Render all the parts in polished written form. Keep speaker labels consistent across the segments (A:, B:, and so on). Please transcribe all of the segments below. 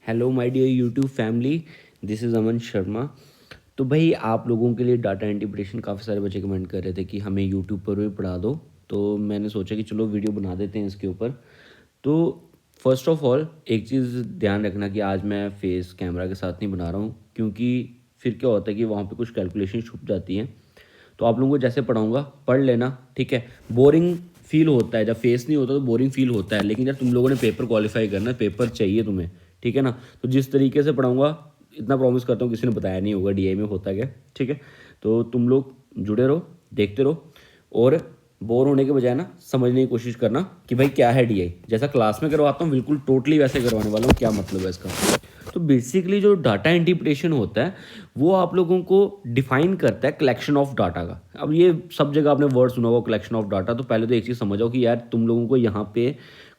A: Hello my dear YouTube family, this is Aman Sharma. तो भाई आप लोगों के लिए डाटा इंटरप्रिटेशन काफ़ी सारे बच्चे कमेंट कर रहे थे कि हमें यूट्यूब पर भी पढ़ा दो। तो मैंने सोचा कि चलो वीडियो बना देते हैं इसके ऊपर। तो फर्स्ट ऑफ ऑल एक चीज़ ध्यान रखना कि आज मैं फेस कैमरा के साथ नहीं बना रहा हूँ, क्योंकि फिर क्या होता है कि वहाँ पे कुछ कैलकुलेशन छुप जाती हैं। तो आप लोगों को जैसे पढ़ाऊँगा पढ़ लेना, ठीक है। बोरिंग फील होता है जब फेस नहीं होता, तो बोरिंग फील होता है, लेकिन यार तुम लोगों ने पेपर क्वालिफाई करना है, पेपर चाहिए तुम्हें, ठीक है ना। तो जिस तरीके से पढ़ाऊँगा, इतना प्रॉमिस करता हूँ किसी ने बताया नहीं होगा डीआई में होता क्या, ठीक है। तो तुम लोग जुड़े रहो, देखते रहो, और बोर होने के बजाय ना समझने की कोशिश करना कि भाई क्या है डीआई। जैसा क्लास में करवाता हूँ बिल्कुल टोटली वैसे करवाने वाला हूँ, क्या मतलब है इसका। तो बेसिकली जो डाटा इंटरप्रिटेशन होता है वो आप लोगों को डिफाइन करता है कलेक्शन ऑफ डाटा का। अब ये सब जगह आपने वर्ड सुना होगा कलेक्शन ऑफ डाटा। तो पहले तो एक चीज़ समझ आओ कि यार तुम लोगों को यहाँ पे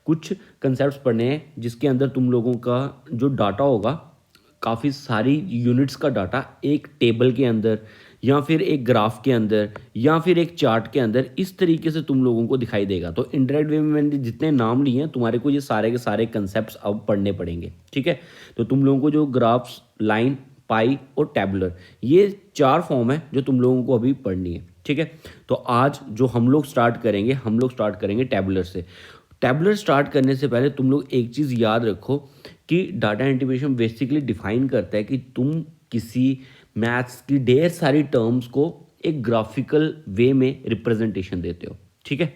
A: कुछ कंसेप्ट पढ़ने हैं, जिसके अंदर तुम लोगों का जो डाटा होगा, काफ़ी सारी यूनिट्स का डाटा एक टेबल के अंदर या फिर एक ग्राफ के अंदर या फिर एक चार्ट के अंदर इस तरीके से तुम लोगों को दिखाई देगा। तो इनडायरेक्ट वे में मैंने जितने नाम लिए हैं, तुम्हारे को ये सारे के सारे कंसेप्ट्स अब पढ़ने पड़ेंगे, ठीक है। तो तुम लोगों को जो ग्राफ्स, लाइन, पाई और टैबुलर, ये चार फॉर्म है जो तुम लोगों को अभी पढ़नी है, ठीक है। तो आज जो हम लोग स्टार्ट करेंगे टैबुलर से। टैबुलर स्टार्ट करने से पहले तुम लोग एक चीज़ याद रखो कि डाटा इंटीग्रेशन बेसिकली डिफाइन करता है कि तुम किसी मैथ्स की ढेर सारी टर्म्स को एक ग्राफिकल वे में रिप्रेजेंटेशन देते हो, ठीक है।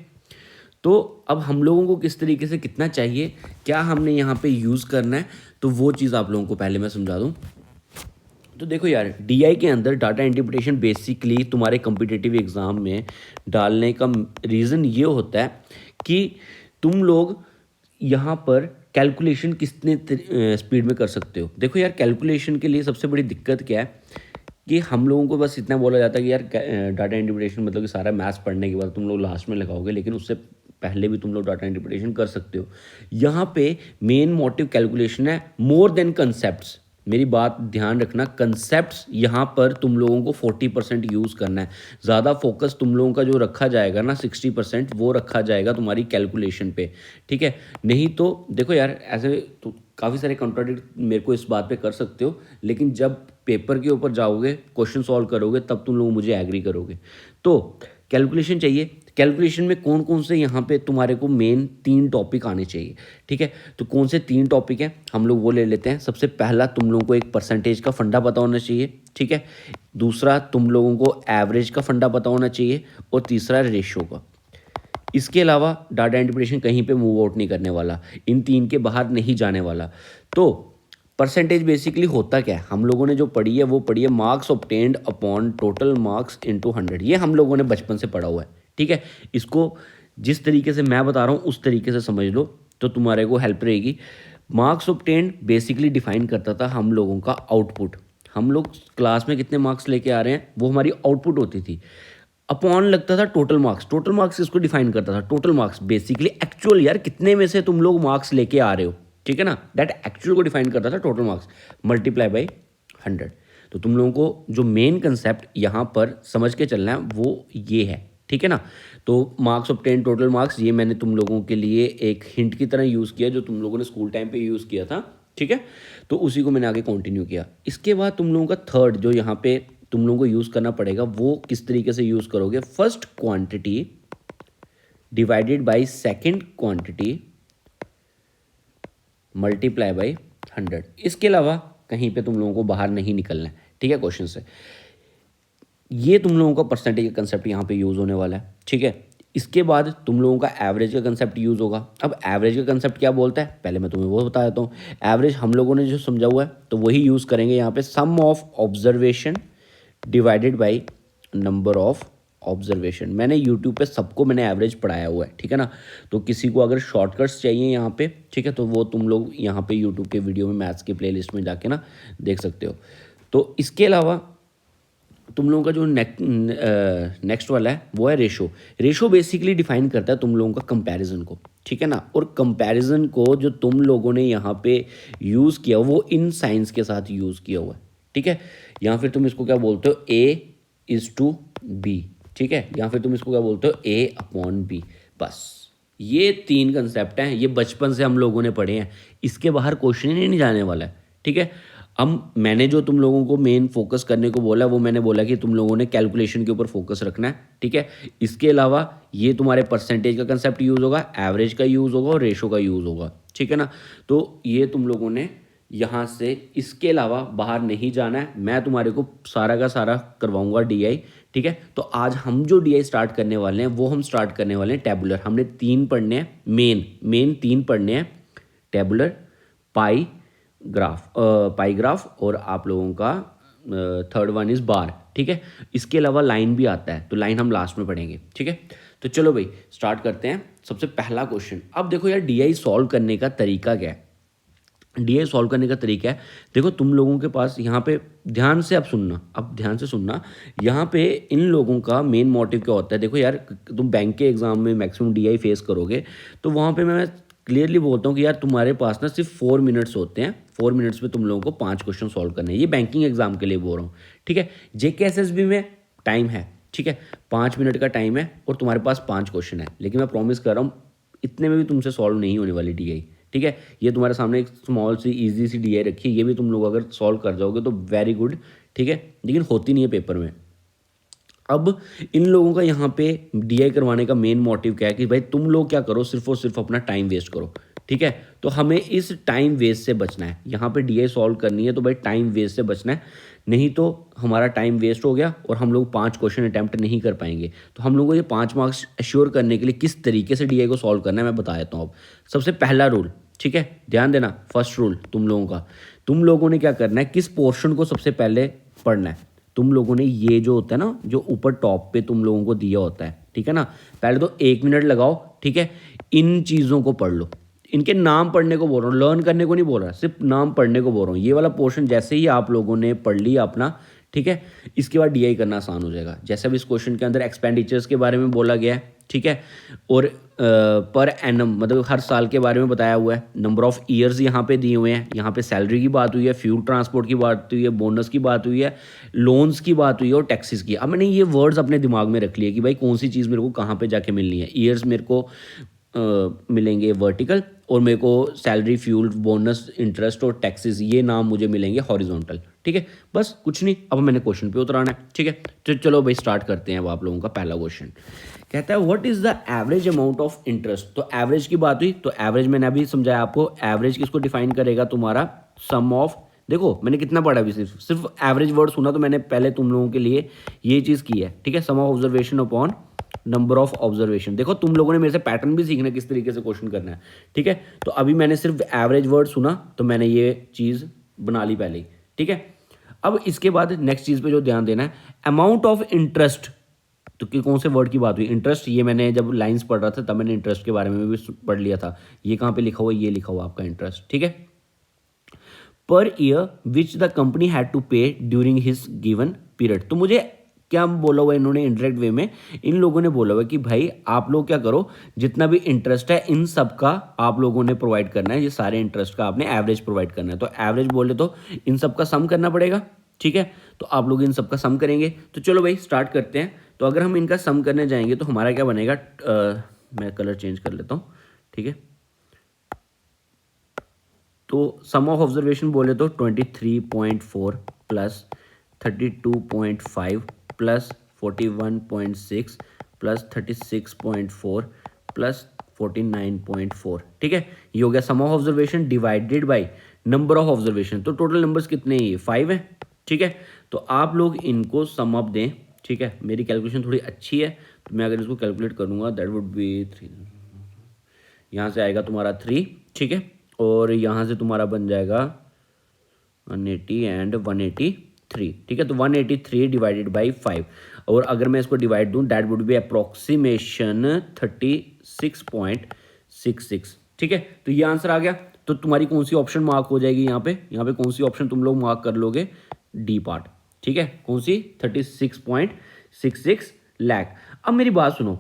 A: तो अब हम लोगों को किस तरीके से कितना चाहिए, क्या हमने यहाँ पे यूज़ करना है, तो वो चीज़ आप लोगों को पहले मैं समझा दूँ। तो देखो यार, डीआई के अंदर डाटा इंटरप्रिटेशन बेसिकली तुम्हारे कॉम्पिटिटिव एग्ज़ाम में डालने का रीज़न ये होता है कि तुम लोग यहाँ पर कैलकुलेशन कितने स्पीड में कर सकते हो। देखो यार, कैलकुलेशन के लिए सबसे बड़ी दिक्कत क्या है कि हम लोगों को बस इतना बोला जाता है कि यार डाटा इंटरप्रिटेशन मतलब कि सारा मैथ्स पढ़ने के बाद तुम लोग लास्ट में लगाओगे, लेकिन उससे पहले भी तुम लोग डाटा इंटरप्रिटेशन कर सकते हो। यहाँ पे मेन मोटिव कैलकुलेशन है मोर देन कंसेप्ट्स। मेरी बात ध्यान रखना, कंसेप्ट्स यहाँ पर तुम लोगों को 40% यूज़ करना है। ज़्यादा फोकस तुम लोगों का जो रखा जाएगा ना 60%, वो रखा जाएगा तुम्हारी कैलकुलेशन पे, ठीक है। नहीं तो देखो यार, ऐसे तो काफ़ी सारे कॉन्ट्राडिक्ट मेरे को इस बात पे कर सकते हो, लेकिन जब पेपर के ऊपर जाओगे, क्वेश्चन सॉल्व करोगे, तब तुम लोग मुझे एग्री करोगे। तो कैलकुलेशन चाहिए। कैलकुलेशन में कौन कौन से यहाँ पे तुम्हारे को मेन 3 टॉपिक आने चाहिए, ठीक है। तो कौन से 3 टॉपिक हैं हम लोग वो ले लेते हैं। सबसे पहला, तुम लोगों को एक परसेंटेज का फंडा पता होना चाहिए, ठीक है। दूसरा, तुम लोगों को एवरेज का फंडा पता होना चाहिए, और तीसरा रेशो का। इसके अलावा डाटा इंटरप्रिटेशन कहीं पे मूव आउट नहीं करने वाला, इन 3 के बाहर नहीं जाने वाला। तो परसेंटेज बेसिकली होता क्या है, हम लोगों ने जो पढ़ी है वो पढ़ी है marks obtained upon total marks into 100। ये हम लोगों ने बचपन से पढ़ा हुआ है, ठीक है। इसको जिस तरीके से मैं बता रहा हूँ उस तरीके से समझ लो, तो तुम्हारे को हेल्प रहेगी। मार्क्स ऑब्टेन्ड बेसिकली डिफाइन करता था हम लोगों का आउटपुट। हम लोग क्लास में कितने मार्क्स लेके आ रहे हैं वो हमारी आउटपुट होती थी। अपॉन लगता था टोटल मार्क्स। टोटल मार्क्स इसको डिफाइन करता था। टोटल मार्क्स बेसिकली एक्चुअल, यार कितने में से तुम लोग मार्क्स लेके आ रहे हो, ठीक है ना। दैट एक्चुअल को डिफाइन करता था टोटल मार्क्स मल्टीप्लाई बाई 100। तो तुम लोगों को जो मेन कंसेप्ट यहाँ पर समझ के चलना है वो ये है, ठीक है ना। तो मार्क्स ऑब्टेन टोटल मार्क्स, ये मैंने तुम लोगों के लिए एक हिंट की तरह यूज़ किया, जो तुम लोगों ने स्कूल टाइम पे यूज़ किया था, ठीक है। तो उसी को मैंने आगे कंटिन्यू किया। इसके बाद तुम लोगों का थर्ड जो यहाँ पे तुम लोगों को यूज़ करना पड़ेगा, वो किस तरीके से यूज़ करोगे। First quantity divided by second quantity multiply by 100। इसके अलावा कहीं पे तुम लोगों को बाहर नहीं निकलना है, ठीक है, क्वेश्चन से। ये तुम लोगों का परसेंटेज का कंसेप्ट यहाँ पे यूज़ होने वाला है, ठीक है। इसके बाद तुम लोगों का एवरेज का कंसेप्ट यूज़ होगा। अब एवरेज का कंसेप्ट क्या बोलता है, पहले मैं तुम्हें वो बता देता हूँ। एवरेज हम लोगों ने जो समझा हुआ है तो वही यूज़ करेंगे यहाँ पे। Sum of observation divided by number of observation. मैंने यूट्यूब पे सबको मैंने एवरेज पढ़ाया हुआ है, ठीक है ना। तो किसी को अगर शॉर्टकट्स चाहिए यहाँ पे, ठीक है, तो वो तुम लोग यहाँ पे यूट्यूब के वीडियो में मैथ्स के प्लेलिस्ट में जाके ना देख सकते हो। तो इसके अलावा तुम लोगों का जो नेक्स्ट वाला है वो है रेशो। रेशो बेसिकली डिफाइन करता है तुम लोगों का कंपैरिजन को, ठीक है ना। और कंपैरिजन को जो तुम लोगों ने यहाँ पे यूज़ किया वो इन साइंस के साथ यूज़ किया हुआ है, ठीक है। या फिर तुम इसको क्या बोलते हो, ए इज़ टू बी, ठीक है। या फिर तुम इसको क्या बोलते हो, ए अपॉन बी। बस ये 3 कंसेप्ट हैं, ये बचपन से हम लोगों ने पढ़े हैं, इसके बाहर क्वेश्चन ही नहीं जाने वाला है, ठीक है। हम मैंने जो तुम लोगों को मेन फोकस करने को बोला वो मैंने बोला कि तुम लोगों ने कैलकुलेशन के ऊपर फोकस रखना है, ठीक है। इसके अलावा ये तुम्हारे परसेंटेज का कंसेप्ट यूज़ होगा, एवरेज का यूज़ होगा और रेशो का यूज़ होगा, ठीक है ना। तो ये तुम लोगों ने यहाँ से इसके अलावा बाहर नहीं जाना है। मैं तुम्हारे को सारा का सारा करवाऊंगा डीआई, ठीक है। तो आज हम जो डीआई स्टार्ट करने वाले हैं वो हम स्टार्ट करने वाले हैं टेबुलर। हमने 3 पढ़ने हैं, मेन 3 पढ़ने हैं, टेबुलर, पाई ग्राफ, पाई ग्राफ और आप लोगों का थर्ड वन इज़ बार, ठीक है। इसके अलावा लाइन भी आता है, तो लाइन हम लास्ट में पढ़ेंगे, ठीक है। तो चलो भाई स्टार्ट करते हैं। सबसे पहला क्वेश्चन, अब देखो यार डीआई सॉल्व करने का तरीका क्या है। डीआई सॉल्व करने का तरीका है, देखो तुम लोगों के पास यहाँ पे ध्यान से, अब ध्यान से सुनना। यहाँ पे इन लोगों का मेन मोटिव क्या होता है। देखो यार तुम बैंक के एग्जाम में मैक्सिमम डीआई फेस करोगे, तो वहाँ पे मैं क्लियरली बोलता हूँ कि यार तुम्हारे पास ना सिर्फ 4 मिनट्स होते हैं। 4 मिनट्स में तुम लोगों को 5 क्वेश्चन सॉल्व करने हैं। ये बैंकिंग एग्जाम के लिए बोल रहा हूँ, ठीक है। जेके एसएसबी में टाइम है, ठीक है, 5 मिनट का टाइम है और तुम्हारे पास 5 क्वेश्चन है। लेकिन मैं प्रॉमिस कर रहा हूँ इतने में भी तुमसे सॉल्व नहीं होने वाली डीआई, ठीक है। ये तुम्हारे सामने एक स्मॉल सी इजी सी डीआई रखी है, ये भी तुम लोग अगर सॉल्व कर जाओगे तो वेरी गुड, ठीक है। लेकिन होती नहीं है पेपर में। अब इन लोगों का यहाँ पे डीआई करवाने का मेन मोटिव क्या है कि भाई तुम लोग क्या करो, सिर्फ और सिर्फ अपना टाइम वेस्ट करो, ठीक है। तो हमें इस टाइम वेस्ट से बचना है। यहाँ पे डीआई सॉल्व करनी है तो भाई टाइम वेस्ट से बचना है, नहीं तो हमारा टाइम वेस्ट हो गया और हम लोग 5 क्वेश्चन अटैम्प्ट नहीं कर पाएंगे। तो हम लोगों को ये 5 मार्क्स एश्योर करने के लिए किस तरीके से डीआई को सॉल्व करना है मैं बता देता हूँ अब। सबसे पहला रूल, ठीक है, ध्यान देना। फर्स्ट रूल तुम लोगों का, तुम लोगों ने क्या करना है, किस पोर्शन को सबसे पहले पढ़ना है। तुम लोगों ने ये जो होता है ना, जो ऊपर टॉप पे तुम लोगों को दिया होता है, ठीक है ना, पहले तो 1 मिनट लगाओ, ठीक है। इन चीज़ों को पढ़ लो, इनके नाम पढ़ने को बोल रहा हूँ, लर्न करने को नहीं बोल रहा, सिर्फ नाम पढ़ने को बोल रहा हूँ। ये वाला पोर्शन जैसे ही आप लोगों ने पढ़ लिया अपना, ठीक है, इसके बाद डीआई करना आसान हो जाएगा। जैसे अब इस क्वेश्चन के अंदर एक्सपेंडिचर्स के बारे में बोला गया है, ठीक है, और पर एनम मतलब हर साल के बारे में बताया हुआ है। नंबर ऑफ ईयर्स यहाँ पे दिए हुए हैं, यहाँ पे सैलरी की बात हुई है, फ्यूल ट्रांसपोर्ट की बात हुई है, बोनस की बात हुई है, लोन्स की बात हुई है और टैक्सेस की। अब मैंने ये वर्ड्स अपने दिमाग में रख लिए कि भाई कौन सी चीज़ मेरे को कहाँ पे जाके मिलनी है। ईयर्स मेरे को मिलेंगे वर्टिकल और मेरे को सैलरी, फ्यूल, बोनस, इंटरेस्ट और टैक्सेस ये नाम मुझे मिलेंगे हॉरिजॉन्टल, ठीक है। बस कुछ नहीं, अब मैंने क्वेश्चन पे उतराना है, ठीक है। तो चलो भाई स्टार्ट करते हैं। अब आप लोगों का पहला क्वेश्चन कहता है what is the average amount of interest. तो एवरेज की बात हुई, तो एवरेज मैंने अभी समझाया आपको। एवरेज किसको डिफाइन करेगा, तुम्हारा सम ऑफ, देखो मैंने कितना पढ़ा अभी, सिर्फ एवरेज वर्ड सुना तो मैंने पहले तुम लोगों के लिए ये चीज़ की है, ठीक है। Sum of observation upon number of observation. देखो तुम लोगों ने मेरे से पैटर्न भी सीखना है किस तरीके से क्वेश्चन करना है, ठीक है। तो अभी मैंने सिर्फ एवरेज वर्ड सुना तो मैंने ये चीज़ बना ली पहले ही, ठीक है। अब इसके बाद नेक्स्ट चीज़ पे जो ध्यान देना है, अमाउंट ऑफ इंटरेस्ट। तो कि कौन से वर्ड की बात हुई, इंटरेस्ट। ये मैंने जब लाइंस पढ़ रहा था तब मैंने इंटरेस्ट के बारे में भी पढ़ लिया था। ये कहाँ पे लिखा हुआ है, ये लिखा हुआ आपका इंटरेस्ट, ठीक है। Per year which the company had to pay during his given period. तो मुझे क्या बोला हुआ इन्होंने इनडायरेक्ट वे में, इन लोगों ने बोला हुआ कि भाई आप लोग क्या करो, जितना भी इंटरेस्ट है इन सब का आप लोगों ने प्रोवाइड करना है। ये सारे इंटरेस्ट का आपने एवरेज प्रोवाइड करना है। तो एवरेज बोले तो इन सब का सम करना पड़ेगा, ठीक है। तो आप लोग इन सब का सम करेंगे। तो चलो भाई स्टार्ट करते हैं। तो अगर हम इनका सम करने जाएंगे तो हमारा क्या बनेगा, मैं कलर चेंज कर लेता हूँ, ठीक है। तो सम ऑफ ऑब्जर्वेशन बोले तो 23.4 प्लस 32.5 प्लस 41.6 प्लस 36.4 प्लस 49.4, ठीक है। ये हो गया sum of observation divided by number of observation. तो टोटल नंबर्स कितने हैं, ये 5 है, ठीक है। तो आप लोग इनको सम अप दें, ठीक है। मेरी कैलकुलेशन थोड़ी अच्छी है तो मैं अगर इसको कैलकुलेट करूँगा दैट वुड बी 3, यहाँ से आएगा तुम्हारा 3, ठीक है। और यहाँ से तुम्हारा बन जाएगा 180 एंड 183, ठीक है। तो 183 डिवाइडेड बाई 5, और अगर मैं इसको डिवाइड दूँ दैट वुड बी अप्रोक्सीमेशन 36.66, ठीक है। तो ये आंसर आ गया। तो तुम्हारी कौन सी ऑप्शन मार्क हो जाएगी यहाँ पे, कौन सी ऑप्शन तुम लोग मार्क कर लोगे, डी पार्ट, ठीक है। कौन सी, 36.66 लाख। अब मेरी बात सुनो,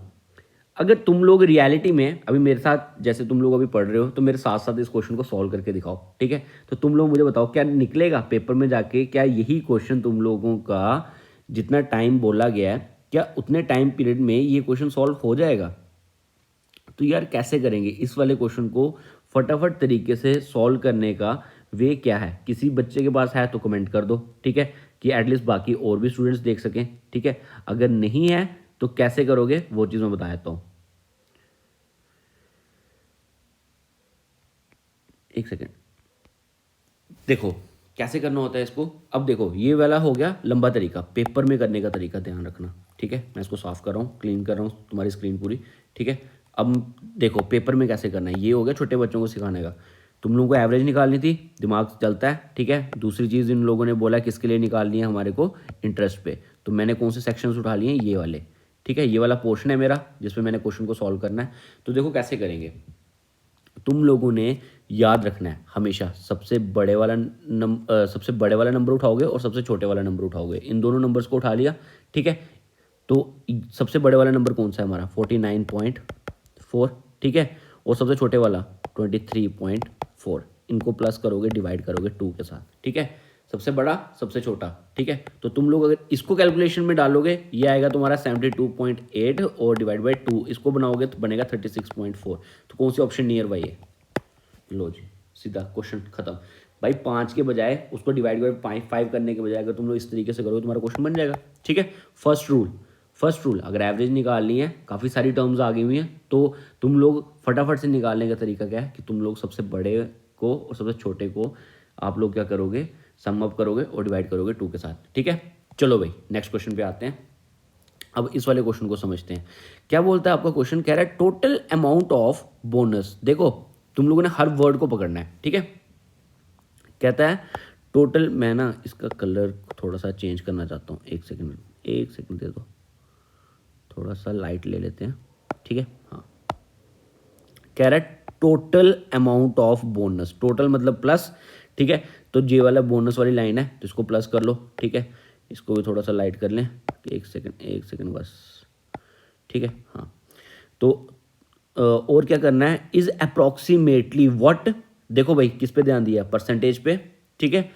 A: अगर तुम लोग रियलिटी में अभी मेरे साथ जैसे तुम लोग अभी पढ़ रहे हो तो मेरे साथ साथ इस क्वेश्चन को सॉल्व करके दिखाओ, ठीक है। तो तुम लोग मुझे बताओ क्या निकलेगा पेपर में जाके, क्या यही क्वेश्चन तुम लोगों का जितना टाइम बोला गया है क्या उतने टाइम पीरियड में ये क्वेश्चन सॉल्व हो जाएगा। तो यार कैसे करेंगे इस वाले क्वेश्चन को फटाफट तरीके से सॉल्व करने का वे क्या है, किसी बच्चे के पास है तो कमेंट कर दो, ठीक है, कि एटलीस्ट बाकी और भी स्टूडेंट्स देख सकें, ठीक है। अगर नहीं है तो कैसे करोगे वो चीज़ मैं बता देता हूँ। एक सेकेंड, देखो कैसे करना होता है इसको। अब देखो ये वाला हो गया लंबा तरीका, पेपर में करने का तरीका ध्यान रखना, ठीक है। मैं इसको साफ कर रहा हूँ, क्लीन कर रहा हूँ तुम्हारी स्क्रीन पूरी, ठीक है। अब देखो पेपर में कैसे करना है, ये हो गया छोटे बच्चों को सिखाने का। तुम लोगों को एवरेज निकालनी थी, दिमाग चलता है, ठीक है। दूसरी चीज़ इन लोगों ने बोला किसके लिए निकालनी है, हमारे को इंटरेस्ट पे। तो मैंने कौन से सेक्शंस उठा लिए हैं, ये वाले, ठीक है। ये वाला पोर्शन है मेरा जिसमें मैंने क्वेश्चन को सॉल्व करना है। तो देखो कैसे करेंगे, तुम लोगों ने याद रखना है हमेशा सबसे बड़े वाला नंबर उठाओगे और सबसे छोटे वाला नंबर उठाओगे। इन दोनों नंबर्स को उठा लिया, ठीक है। तो सबसे बड़े वाला नंबर कौन सा है हमारा, 49.4, ठीक है। और सबसे छोटे वाला 23.4। इनको प्लस करोगे, डिवाइड करोगे 2 के साथ, ठीक है। सबसे बड़ा सबसे छोटा, ठीक है। तो तुम लोग अगर इसको कैलकुलेशन में डालोगे, ये आएगा तुम्हारा 72.8 और डिवाइड बाई 2 इसको बनाओगे तो बनेगा 36.4। तो कौन सी ऑप्शन नियर बाई है, लो जी, सीधा क्वेश्चन खत्म। भाई 5 के बजाय उसको डिवाइड बाई 5 करने के बजाय अगर तुम लोग इस तरीके से करोगे तुम्हारा क्वेश्चन बन जाएगा, ठीक है। फर्स्ट रूल अगर एवरेज निकालनी है, काफ़ी सारी टर्म्स आ गई हुई हैं, तो तुम लोग फटाफट से निकालने का तरीका क्या है कि तुम लोग सबसे बड़े को और सबसे छोटे को आप लोग क्या करोगे, सम अप करोगे और डिवाइड करोगे 2 के साथ, ठीक है। चलो भाई नेक्स्ट क्वेश्चन पे आते हैं। अब इस वाले क्वेश्चन को समझते हैं। क्या बोलता है आपका क्वेश्चन, कह रहा है टोटल अमाउंट ऑफ बोनस। देखो तुम लोगों ने हर वर्ड को पकड़ना है, ठीक है। कहता है टोटल, मैं ना इसका कलर थोड़ा सा चेंज करना चाहता हूँ, एक सेकंड दे दो, थोड़ा सा लाइट ले लेते हैं, ठीक है। हाँ, कह रहा है total amount of bonus, total मतलब प्लस, ठीक है। तो जे वाला बोनस वाली लाइन है तो इसको प्लस कर लो, ठीक है। इसको भी थोड़ा सा लाइट कर लें, एक सेकंड बस, ठीक है। हाँ, तो और क्या करना है, इज अप्रॉक्सीमेटली व्हाट, देखो भाई किस पे ध्यान दिया, परसेंटेज पे, ठीक है,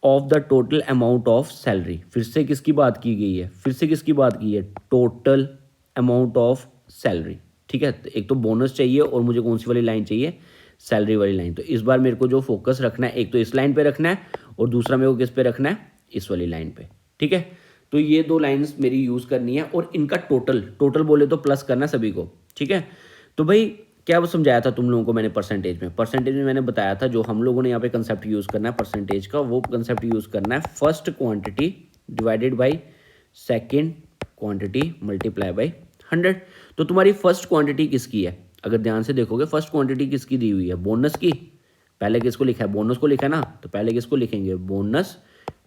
A: of the total amount of salary. फिर से किसकी बात की गई है, टोटल अमाउंट ऑफ सैलरी, ठीक है। तो एक तो बोनस चाहिए और मुझे कौन सी वाली लाइन चाहिए, सैलरी वाली लाइन। तो इस बार मेरे को जो फोकस रखना है, एक तो इस लाइन पे रखना है और दूसरा मेरे को किस पे रखना है, इस वाली लाइन पे, ठीक है। तो ये 2 लाइन्स मेरी यूज़ करनी है और इनका टोटल बोले तो प्लस करना है सभी को, ठीक है। तो भाई क्या वो समझाया था तुम लोगों को मैंने, परसेंटेज में मैंने बताया था जो हम लोगों ने यहाँ पे कंसेप्ट यूज़ करना है परसेंटेज का, वो कंसेप्ट यूज़ करना है first quantity divided by second quantity multiply by 100। तो तुम्हारी फर्स्ट क्वांटिटी किसकी है, अगर ध्यान से देखोगे फर्स्ट क्वांटिटी किसकी दी हुई है, बोनस की। पहले किसको लिखा है, बोनस को लिखा है ना, तो पहले किसको लिखेंगे, bonus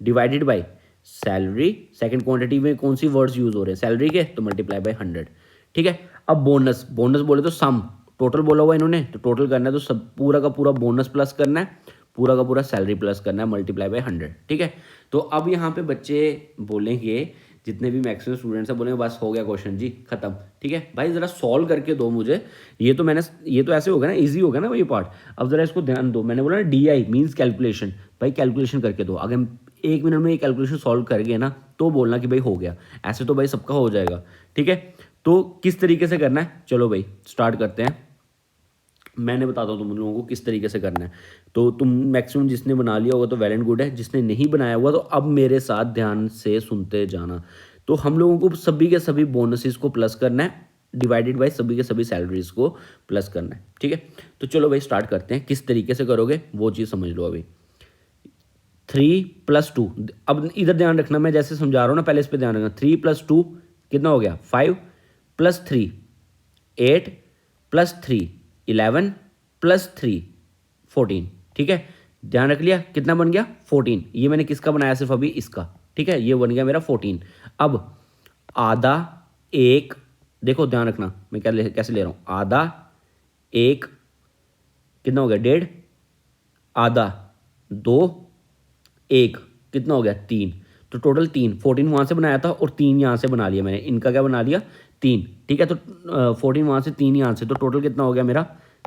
A: divided by salary. Second quantity में कौन सी वर्ड्स यूज हो रहे हैं, सैलरी के, तो मल्टीप्लाई बाय 100, ठीक है। अब बोनस बोले तो सम, टोटल बोला हुआ इन्होंने तो टोटल करना है, तो सब पूरा का पूरा बोनस प्लस करना है, पूरा का पूरा सैलरी प्लस करना है, मल्टीप्लाई बाय 100, ठीक है। तो अब यहाँ पे बच्चे बोलेंगे, जितने भी मैक्सिमम स्टूडेंट्स हैं बोलेंगे बस हो गया क्वेश्चन जी खत्म, ठीक है। भाई ज़रा सॉल्व करके दो मुझे, ये तो ऐसे होगा ना, इजी होगा ना ये पार्ट। अब ज़रा इसको ध्यान दो, मैंने बोला ना DI मीन्स कैलकुलेशन, भाई कैलकुलेशन करके दो। अगर 1 मिनट में ये कैलकुलेशन सॉल्व कर गए ना तो बोलना कि भाई हो गया, ऐसे तो भाई सबका हो जाएगा, ठीक है। तो किस तरीके से करना है, चलो भाई स्टार्ट करते हैं। मैंने बताता हूँ तुम लोगों को किस तरीके से करना है। तो तुम मैक्सिमम जिसने बना लिया होगा तो वेल एंड गुड है, जिसने नहीं बनाया हुआ तो अब मेरे साथ ध्यान से सुनते जाना। तो हम लोगों को सभी के सभी बोनसेस को प्लस करना है, डिवाइडेड बाय सभी के सभी सैलरीज को प्लस करना है, ठीक है। तो चलो भाई स्टार्ट करते हैं, किस तरीके से करोगे वो चीज़ समझ लो अभी। 3 + 2, अब इधर ध्यान रखना, मैं जैसे समझा रहा हूँ ना, पहले इस पर ध्यान रखना। 3 + 2 कितना हो गया, 5 + 3 8 + 3 11 + 3 14, ठीक है। ध्यान रख लिया, कितना बन गया 14। ये मैंने किसका बनाया, सिर्फ अभी इसका, ठीक है। ये बन गया मेरा 14। अब आधा, एक, देखो ध्यान रखना मैं कैसे ले रहा हूँ, आधा, एक, कितना हो गया 1.5, आधा, 2, 1, कितना हो गया 3। तो टोटल 3, 14 वहाँ से बनाया था और 3 यहाँ से बना लिया मैंने, इनका क्या बना लिया 3, ठीक है। तो 14 वहाँ से 3 यहाँ से, तो टोटल कितना हो गया मेरा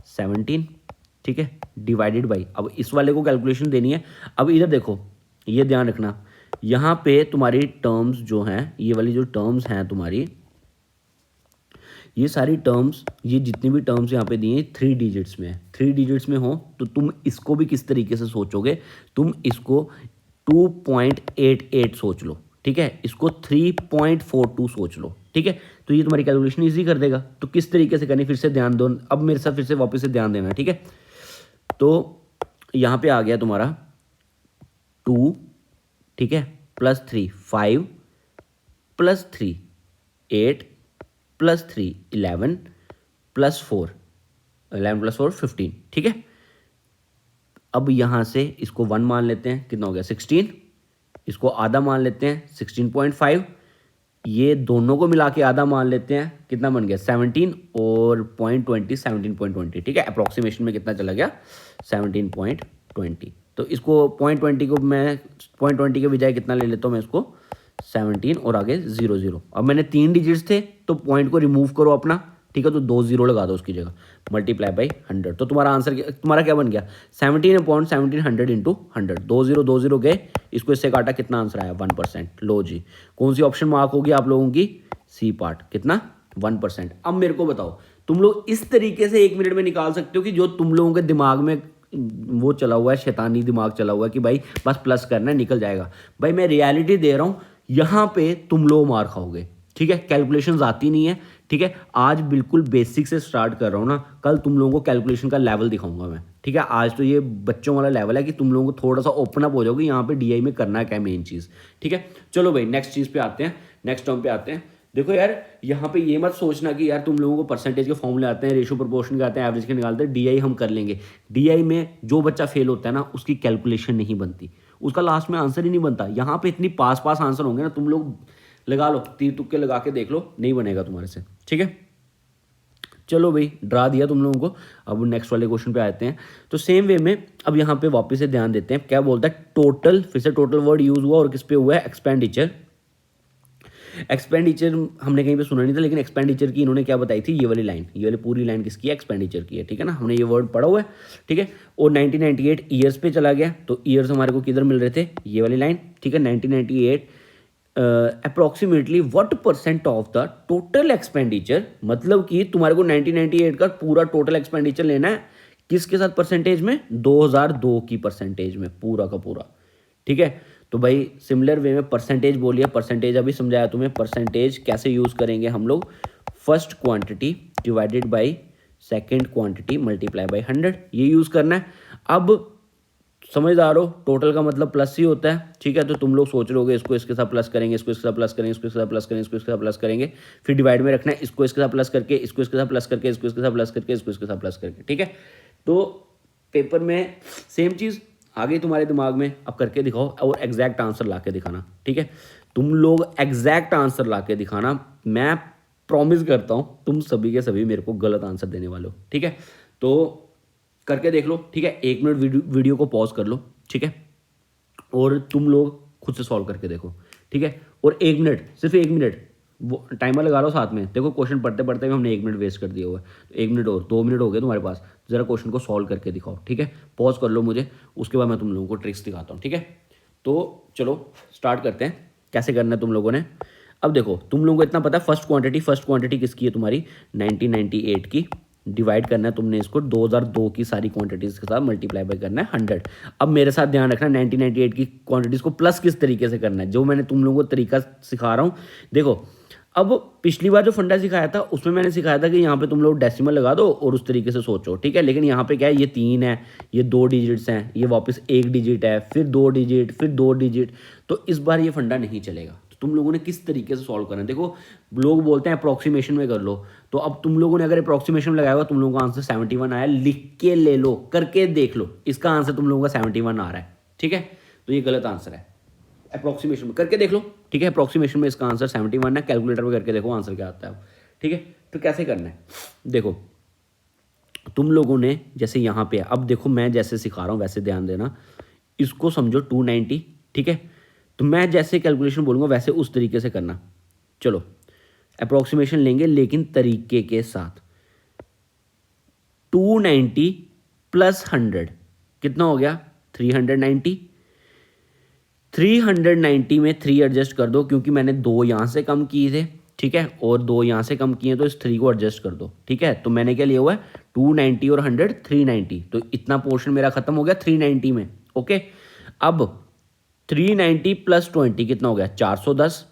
A: 17, ठीक है, डिवाइडेड बाई, अब इस वाले को कैलकुलेशन देनी है। अब इधर देखो, ये ध्यान रखना, यहाँ पे तुम्हारी टर्म्स जो हैं, ये वाली जो टर्म्स हैं तुम्हारी, ये सारी टर्म्स, ये जितनी भी टर्म्स यहाँ पे दिए 3 डिजिट्स में है। 3 डिजिट्स में हो तो तुम इसको भी किस तरीके से सोचोगे, तुम इसको 2.88 सोच लो, ठीक है, इसको 3.42 सोच लो, ठीक है। तो ये तुम्हारी कैलकुलेशन ईजी कर देगा। तो किस तरीके से करनी, फिर से ध्यान दो, अब मेरे साथ फिर से वापस से ध्यान देना, ठीक है। तो यहाँ पे आ गया तुम्हारा 2, ठीक है, +3 5, +3 8, +3 11, +4 11 + 4 15, ठीक है। अब यहाँ से इसको 1 मान लेते हैं, कितना हो गया 16, इसको आधा मान लेते हैं 16.5, ये दोनों को मिला के आधा मान लेते हैं, कितना बन गया 17 और 0.20 17.20, ठीक है। अप्रॉक्सीमेशन में कितना चला गया 17.20। तो इसको 0.20 को मैं 0.20 के बजाय कितना ले लेता हूँ मैं इसको 17 और आगे 00। अब मैंने 3 डिजिट्स थे तो पॉइंट को रिमूव करो अपना, ठीक है, तो 2 0 लगा दो उसकी जगह, मल्टीप्लाई बाई 100। तो तुम्हारा आंसर तुम्हारा क्या बन गया 17/1700 इंटू 100। 2 0 गए, इसको इससे काटा, कितना आंसर आया 1%। लो जी, कौन सी ऑप्शन मार्क होगी आप लोगों की, सी पार्ट, कितना 1%। अब मेरे को बताओ, तुम लोग इस तरीके से 1 मिनट में निकाल सकते हो कि जो तुम लोगों के दिमाग में वो चला हुआ है, शैतानी दिमाग चला हुआ है कि भाई बस प्लस करना है निकल जाएगा। भाई मैं रियलिटी दे रहा हूँ, यहाँ पे तुम लोग मार खाओगे, ठीक है। कैलकुलेशंस आती नहीं है, ठीक है। आज बिल्कुल बेसिक से स्टार्ट कर रहा हूँ ना, कल तुम लोगों को कैलकुलेशन का लेवल दिखाऊंगा मैं, ठीक है। आज तो ये बच्चों वाला लेवल है कि तुम लोगों को थोड़ा सा ओपन अप हो जाओगे यहाँ पे डीआई में करना है क्या मेन चीज़, ठीक है। चलो भाई नेक्स्ट चीज़ पे आते हैं, नेक्स्ट टर्म पे आते हैं। देखो यार, यहाँ पे ये मत सोचना कि यार तुम लोगों को परसेंटेज के फॉर्मूले आते हैं, रेशियो प्रोपोर्शन के आते हैं, एवरेज के निकालते हैं, डीआई हम कर लेंगे। डीआई में जो बच्चा फेल होता है ना, उसकी कैलकुलेशन नहीं बनती, उसका लास्ट में आंसर ही नहीं बनता। यहाँ पे इतनी पास आंसर होंगे ना, तुम लोग लगा लो, तीर तुक्के लगा के देख लो, नहीं बनेगा तुम्हारे से, ठीक है। चलो भाई, डरा दिया तुम लोगों को। अब नेक्स्ट वाले क्वेश्चन पे आते हैं। तो सेम वे में अब यहाँ पे वापस से ध्यान देते हैं, क्या बोलता है टोटल, फिर से टोटल वर्ड यूज हुआ और किस पे हुआ है, एक्सपेंडिचर। एक्सपेंडिचर हमने कहीं पे सुना नहीं था, लेकिन एक्सपेंडिचर की इन्होंने क्या बताई थी, ये वाली लाइन, ये वाली पूरी लाइन किसकी है, एक्सपेंडिचर की है, ठीक है ना। हमने ये वर्ड पढ़ा हुआ है, ठीक है। और 1998 ईयर्स पे चला गया, तो ईयर्स हमारे को किधर मिल रहे थे, ये वाली लाइन, ठीक है। 1998 approximately what % of the total expenditure, मतलब कि तुम्हारे को 1998 का पूरा टोटल एक्सपेंडिचर लेना है, किसके साथ परसेंटेज में, 2002 की परसेंटेज में, पूरा का पूरा, ठीक है। तो भाई सिमिलर वे में परसेंटेज बोलिए, परसेंटेज अभी समझाया तुम्हें, परसेंटेज कैसे यूज़ करेंगे हम लोग, first quantity divided by second quantity multiply by 100, ये यूज़ करना है। अब समझदार हो, टोटल का मतलब प्लस ही होता है, ठीक है। तो तुम लोग सोच लोगे इसको इसके साथ प्लस करेंगे, इसको इसके साथ प्लस करेंगे, इसको इसके साथ प्लस करेंगे, इसको इसके साथ प्लस करेंगे, फिर डिवाइड में रखना है, इसको इसके साथ प्लस करके, इसको इसके साथ प्लस करके, इसको इसके साथ प्लस करके, इसको इसके साथ प्लस करके, ठीक है। तो पेपर में सेम चीज़ आ गई तुम्हारे दिमाग में, अब करके दिखाओ और एग्जैक्ट आंसर ला के दिखाना, ठीक है। तुम लोग एग्जैक्ट आंसर ला के दिखाना, मैं प्रॉमिस करता हूँ तुम सभी के सभी मेरे को गलत आंसर देने वाले हो, ठीक है। तो करके देख लो, ठीक है। 1 मिनट वीडियो को पॉज कर लो, ठीक है, और तुम लोग खुद से सॉल्व करके देखो, ठीक है। और 1 मिनट, सिर्फ 1 मिनट वो टाइमर लगा लो साथ में। देखो क्वेश्चन पढ़ते पढ़ते भी हमने 1 मिनट वेस्ट कर दिया हुआ है, तो 1 मिनट और 2 मिनट हो गए तुम्हारे पास, ज़रा क्वेश्चन को सॉल्व करके दिखाओ, ठीक है। पॉज कर लो मुझे, उसके बाद मैं तुम लोगों को ट्रिक्स दिखाता हूँ, ठीक है। तो चलो स्टार्ट करते हैं, कैसे करना है तुम लोगों ने। अब देखो तुम लोगों को इतना पता है, फर्स्ट क्वांटिटी किसकी है तुम्हारी, 1998 की, डिवाइड करना है तुमने इसको 2002 की सारी क्वांटिटीज़ के साथ, मल्टीप्लाई बाय करना है 100। अब मेरे साथ ध्यान रखना, 1998 की क्वांटिटीज़ को प्लस किस तरीके से करना है, जो मैंने तुम लोगों को तरीका सिखा रहा हूँ। देखो अब पिछली बार जो फंडा सिखाया था उसमें मैंने सिखाया था कि यहाँ पे तुम लोग डेसिमल लगा दो और उस तरीके से सोचो, ठीक है। लेकिन यहाँ पे क्या है, ये 3 है, ये 2 डिजिट्स हैं, ये वापस 1 डिजिट है, फिर 2 डिजिट, फिर 2 डिजिट, तो इस बार ये फंडा नहीं चलेगा। तो तुम लोगों ने किस तरीके से सॉल्व करना है, देखो लोग बोलते हैं अप्रॉक्सीमेशन में कर लो, तो अब तुम लोगों ने अगर अप्रॉक्सीमेशन में लगाया हुआ, तुम लोगों का आंसर 71 आया, लिख के ले लो, करके देख लो, इसका आंसर तुम लोगों का 71 आ रहा है, ठीक है। तो ये गलत आंसर है, अप्रॉक्सीमेशन में करके देख लो, ठीक है। अप्रॉक्सीमेशन में इसका आंसर 71 है, कैलकुलेटर पे करके देखो आंसर क्या आता है, ठीक है। तो कैसे करना है, देखो तुम लोगों ने जैसे यहाँ पे, अब देखो मैं जैसे सिखा रहा हूँ वैसे ध्यान देना, इसको समझो 290, ठीक है। तो मैं जैसे कैलकुलेशन बोलूँगा वैसे उस तरीके से करना। चलो अप्रॉक्सीमेशन लेंगे लेकिन तरीके के साथ। 290 प्लस 100 कितना हो गया, 390। 390 में 3 एडजस्ट कर दो, क्योंकि मैंने 2 यहाँ से कम किए थे, ठीक है, और 2 यहाँ से कम किए तो इस 3 को एडजस्ट कर दो, ठीक है। तो मैंने क्या लिया हुआ है 290 और 100 390, तो इतना पोर्शन मेरा खत्म हो गया 390 में। ओके, अब 390 प्लस 20 कितना हो गया 410,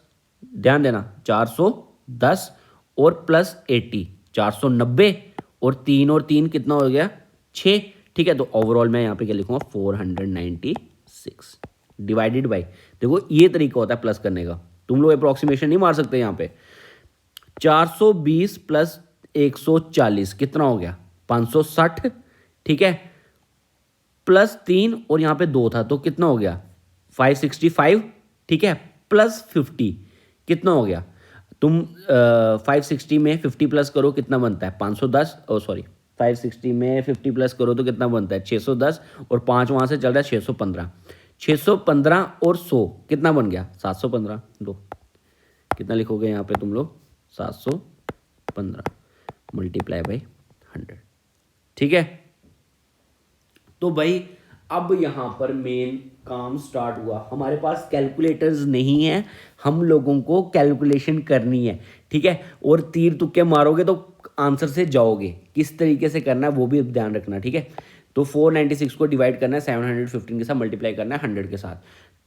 A: ध्यान देना 410 और प्लस 80 490, और 3 और 3 कितना हो गया 6, ठीक है। तो ओवरऑल मैं यहाँ पे क्या लिखूंगा 496 डिवाइडेड बाई, देखो ये तरीका होता है प्लस करने का, तुम लोग अप्रोक्सीमेशन नहीं मार सकते यहाँ पे। 420 प्लस 140 कितना हो गया 560, ठीक है, प्लस 3 और यहाँ पे 2 था तो कितना हो गया 565, ठीक है, प्लस 50 कितना हो गया, तुम 560 में 50 प्लस करो कितना बनता है 510, ओ सॉरी 560 में 50 प्लस करो तो कितना बनता है 610, और 5 वहाँ से चल रहा है 615, 615 और 100 कितना बन गया 715, दो कितना लिखोगे यहाँ पे तुम लोग 715 मल्टीप्लाई बाई 100, ठीक है। तो भाई अब यहाँ पर मेन काम स्टार्ट हुआ, हमारे पास कैलकुलेटर्स नहीं है, हम लोगों को कैलकुलेशन करनी है, ठीक है। और तीर तुक्के मारोगे तो आंसर से जाओगे, किस तरीके से करना है वो भी ध्यान रखना, ठीक है। तो 496 को डिवाइड करना है 715 के साथ, मल्टीप्लाई करना है 100 के साथ,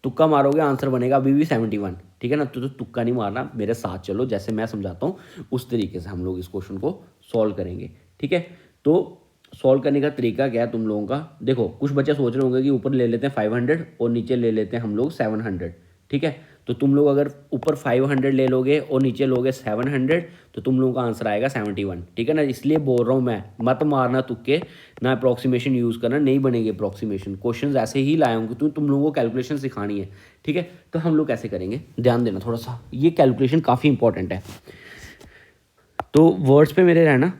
A: तुक्का मारोगे आंसर बनेगा अभी भी 71, ठीक है ना। तो तुक्का नहीं मारना, मेरे साथ चलो, जैसे मैं समझाता हूँ उस तरीके से हम लोग इस क्वेश्चन को सॉल्व करेंगे, ठीक है। तो सॉल्व करने का तरीका क्या है तुम लोगों का, देखो कुछ बच्चे सोच रहे होंगे कि ऊपर ले लेते हैं 500 और नीचे ले लेते हैं हम लोग 700, ठीक है। तो तुम लोग अगर ऊपर 500 ले लोगे और नीचे लोगे 700 तो तुम लोगों का आंसर आएगा 71, ठीक है ना। इसलिए बोल रहा हूँ मैं, मत मारना तुक्के, ना अप्रॉक्सीमेशन यूज़ करना, नहीं बनेगी अप्रॉक्सीमेशन, क्वेश्चन ऐसे ही लाए होंगे तो तुम लोगों को कैलकुलेशन सिखानी है, ठीक है। तो हम लोग कैसे करेंगे ध्यान देना थोड़ा सा, ये कैलकुलेशन काफ़ी इंपॉर्टेंट है। तो वर्ड्स पे मेरे रहना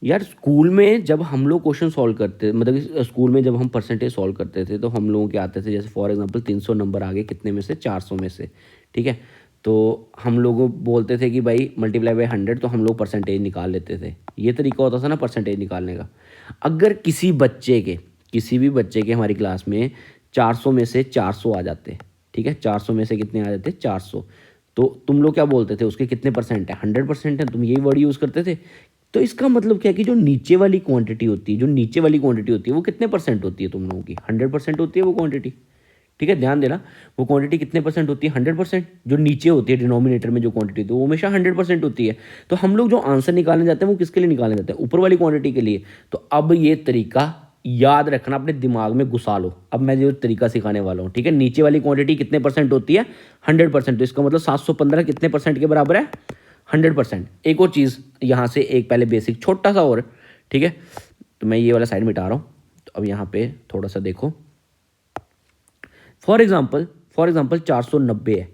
A: यार, स्कूल में जब हम लोग क्वेश्चन सॉल्व करते, मतलब स्कूल में जब हम परसेंटेज सॉल्व करते थे तो हम लोगों के आते थे, जैसे फॉर एग्जांपल 300 नंबर आ गए कितने में से 400 में से, ठीक है। तो हम लोग बोलते थे कि भाई मल्टीप्लाई बाई 100, तो हम लोग परसेंटेज निकाल लेते थे, ये तरीका होता था ना परसेंटेज निकालने का। अगर किसी भी बच्चे के हमारी क्लास में 400 में से 400 आ जाते, ठीक है, 400 में से कितने आ जाते 400, तो तुम लोग क्या बोलते थे उसके कितने परसेंट है 100% है, तुम यही वर्ड यूज़ करते थे। तो इसका मतलब क्या है कि जो नीचे वाली क्वांटिटी होती है वो कितने परसेंट होती है तुम लोगों की 100% होती है वो क्वांटिटी, ठीक है। ध्यान देना, वो क्वांटिटी कितने परसेंट होती है 100%, जो नीचे होती है डिनोमिनेटर में जो क्वांटिटी होती है वो हमेशा 100% होती है। तो हम लोग जो आंसर निकालने जाते हैं वो किसके लिए निकालने जाते हैं ऊपर वाली क्वांटिटी के लिए। तो अब ये तरीका याद रखना, अपने दिमाग में घुसा लो, अब मैं जो तरीका सिखाने वाला हूँ, ठीक है। नीचे वाली क्वांटिटी कितने परसेंट होती है 100%, तो इसका मतलब 715 कितने परसेंट के बराबर है 100%। एक और चीज़ यहाँ से, एक पहले बेसिक छोटा सा और, ठीक है। तो मैं ये वाला साइड मिटा रहा हूँ, तो अब यहाँ पे थोड़ा सा देखो, फॉर एग्जाम्पल 490 है,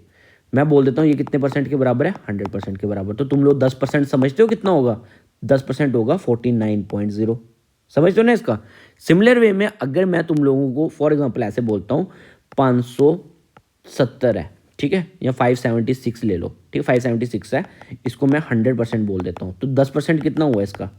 A: मैं बोल देता हूँ ये कितने परसेंट के बराबर है 100% के बराबर। तो तुम लोग 10% समझते हो कितना होगा 10% होगा 49.0, समझते हो ना इसका। सिमिलर वे में अगर मैं तुम लोगों को फॉर एग्जाम्पल ऐसे बोलता हूँ 570 है, ठीक है, या 576 ले लो, ठीक है, 576 है, इसको मैं 100% बोल देता हूँ, तो 10% कितना हुआ इसका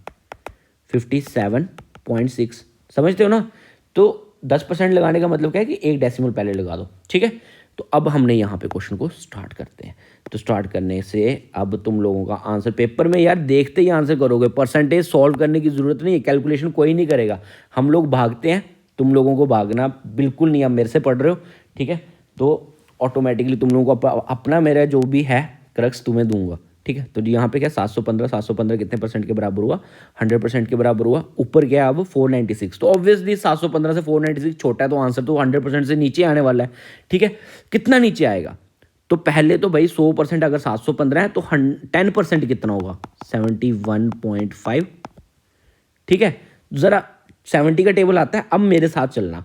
A: 57.6, समझते हो ना। तो 10% लगाने का मतलब क्या है कि एक डेसिमल पहले लगा दो, ठीक है। तो अब हमने यहाँ पे क्वेश्चन को स्टार्ट करते हैं। तो स्टार्ट करने से अब तुम लोगों का आंसर पेपर में यार देखते ही आंसर करोगे, परसेंटेज सॉल्व करने की ज़रूरत नहीं है, कैलकुलेशन कोई नहीं करेगा, हम लोग भागते हैं, तुम लोगों को भागना बिल्कुल नहीं, आप मेरे से पढ़ रहे हो, ठीक है। तो ऑटोमेटिकली तुम लोगों को अपना मेरा जो भी है क्रक्स तुम्हें दूंगा, ठीक है। तो यहाँ पे क्या 715 कितने परसेंट के बराबर हुआ 100% के बराबर हुआ, ऊपर क्या अब 496, तो ऑब्वियसली 715 से 496 छोटा है, तो आंसर तो 100% से नीचे आने वाला है, ठीक है। कितना नीचे आएगा, तो पहले तो भाई 100% अगर 715 है तो 10% कितना होगा 71.5, ठीक है। ज़रा 70 का टेबल आता है, अब मेरे साथ चलना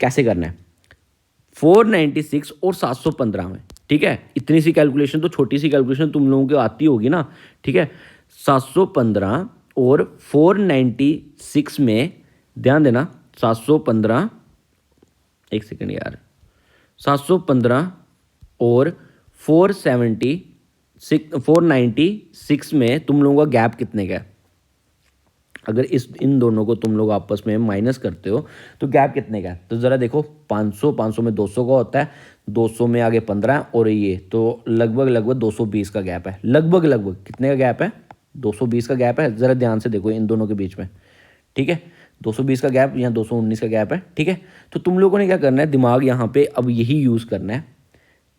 A: कैसे करना है 496 और 715 में, ठीक है। इतनी सी कैलकुलेशन तो छोटी सी कैलकुलेशन तुम लोगों को आती होगी ना, ठीक है। 715 और 496 में ध्यान देना 715, एक सेकेंड यार, 715 और 496 में तुम लोगों का गैप कितने का है अगर इन दोनों को तुम लोग आपस में माइनस करते हो तो गैप कितने का है? तो ज़रा देखो, 500 में 200 का होता है, 200 में आगे 15 और ये तो लगभग 220 का गैप है। लगभग कितने का गैप है? 220 का गैप है। ज़रा ध्यान से देखो इन दोनों के बीच में, ठीक है, 220 का गैप या 219 का गैप है, ठीक है। तो तुम लोगों ने क्या करना है, दिमाग यहाँ पे अब यही यूज़ करना है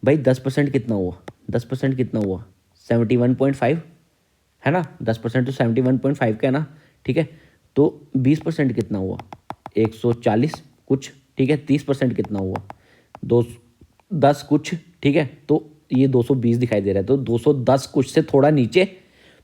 A: भाई। 10% कितना हुआ? 10% कितना हुआ? 71.5 है ना। 10% तो 71.5 का है ना, ठीक है। तो 20% कितना हुआ? 140 कुछ, ठीक है। 30% कितना हुआ? 210 कुछ, ठीक है। तो ये 220 दिखाई दे रहा है, तो 210 कुछ से थोड़ा नीचे,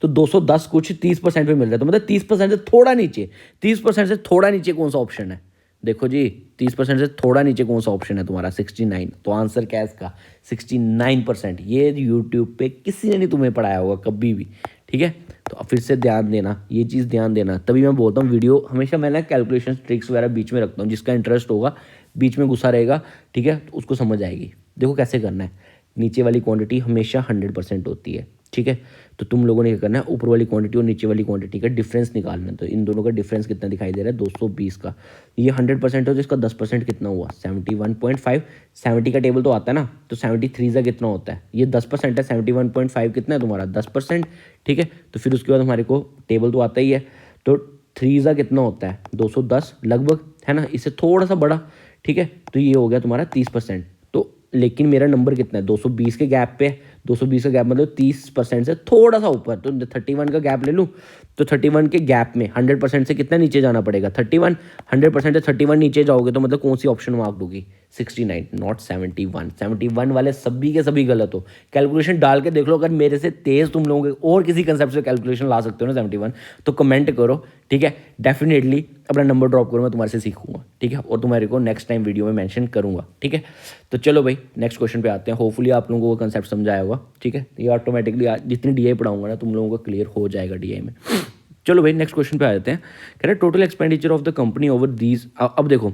A: तो 210 कुछ 30% पे मिल रहा है, तो मतलब 30% से थोड़ा नीचे, 30% से थोड़ा नीचे कौन सा ऑप्शन है? देखो जी, 30% से थोड़ा नीचे कौन सा ऑप्शन है तुम्हारा? 69। तो आंसर क्या है इसका? 69%। ये यूट्यूब पे किसी ने नहीं तुम्हें पढ़ाया होगा कभी भी, ठीक है। तो फिर से ध्यान देना, ये चीज़ ध्यान देना, तभी मैं बोलता हूँ वीडियो हमेशा मैं ना कैलकुलेशन ट्रिक्स वगैरह बीच में रखता हूँ, जिसका इंटरेस्ट होगा बीच में घुसा रहेगा, ठीक है, तो उसको समझ आएगी। देखो कैसे करना है, नीचे वाली क्वांटिटी हमेशा 100% होती है, ठीक है। तो तुम लोगों ने क्या करना है, ऊपर वाली क्वांटिटी और नीचे वाली क्वांटिटी का डिफरेंस निकालना है। तो इन दोनों का डिफरेंस कितना दिखाई दे रहा है? 220 का। ये 100% हो, तो इसका 10% कितना हुआ? 71.5। 70 का टेबल तो आता है ना, तो 73 का कितना होता है? ये 10% है, 71.5 कितना है तुम्हारा? 10%, ठीक है। तो फिर उसके बाद हमारे को टेबल तो आता ही है, तो 3 का कितना होता है? 210 लगभग, है ना, इससे थोड़ा सा बड़ा, ठीक है। तो ये हो गया तुम्हारा 30%। तो लेकिन मेरा नंबर कितना है? 220 के गैप पे, 220 का गैप मतलब 30% से थोड़ा सा ऊपर, तो 31 का गैप ले लूँ, तो 31 के गैप में 100% से कितना नीचे जाना पड़ेगा? 31। 100% से 31 नीचे जाओगे तो मतलब कौन सी ऑप्शन मार्क दोगी? 69, नॉट 71। 71 वाले सभी के सभी गलत हो। कैलकुलेशन डाल के देख लो, अगर मेरे से तेज़ तुम लोगों के और किसी कंसेप्ट से कैलकुलेशन ला सकते हो ना 71, तो कमेंट करो, ठीक है। डेफिनेटली अपना नंबर ड्रॉप करो, मैं तुम्हारे से सीखूंगा, ठीक है, और तुम्हारे को नेक्स्ट टाइम वीडियो में मेंशन करूंगा, ठीक है। तो चलो भाई नेक्स्ट क्वेश्चन पे आते हैं। होपफुली आप लोगों को कंसेप्ट समझ आया होगा, ठीक है। ये ऑटोमेटिकली जितनी डीआई पढ़ाऊंगा ना तुम लोगों को क्लियर हो जाएगा डीआई में। चलो भाई नेक्स्ट क्वेश्चन पे आ जाते हैं। कह रहे total expenditure of the company over these. अब देखो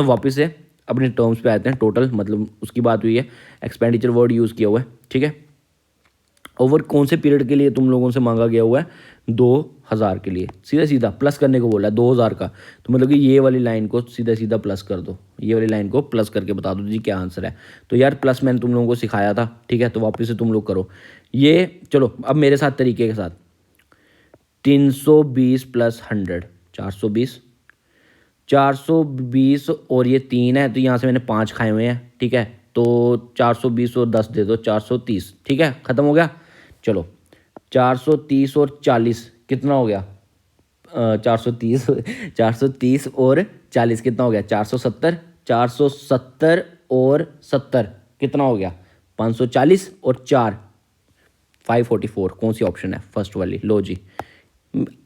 A: वापस से अपने टर्म्स पे आते हैं। टोटल मतलब उसकी बात हुई है, एक्सपेंडिचर वर्ड यूज़ किया हुआ है, ठीक है। ओवर कौन से पीरियड के लिए तुम लोगों से मांगा गया हुआ है? 2000 के लिए। सीधा सीधा प्लस करने को बोला है 2000 का, तो मतलब कि ये वाली लाइन को सीधा सीधा प्लस कर दो, ये वाली लाइन को प्लस करके बता दो जी क्या आंसर है। तो यार प्लस मैंने तुम लोगों को सिखाया था, ठीक है, तो वापस से तुम लोग करो ये। चलो अब मेरे साथ तरीके के साथ, 320 प्लस 100, 420। 420 और ये 3 है, तो यहाँ से मैंने 5 खाए हुए हैं, ठीक है। तो 420 और 10 दे दो, 430, ठीक है, ख़त्म हो गया। चलो 430 और 40 कितना हो गया? 430 430 और 40 कितना हो गया? 470। 470 और 70 कितना हो गया? 540 और 4 544। कौन सी ऑप्शन है? फर्स्ट वाली। लो जी,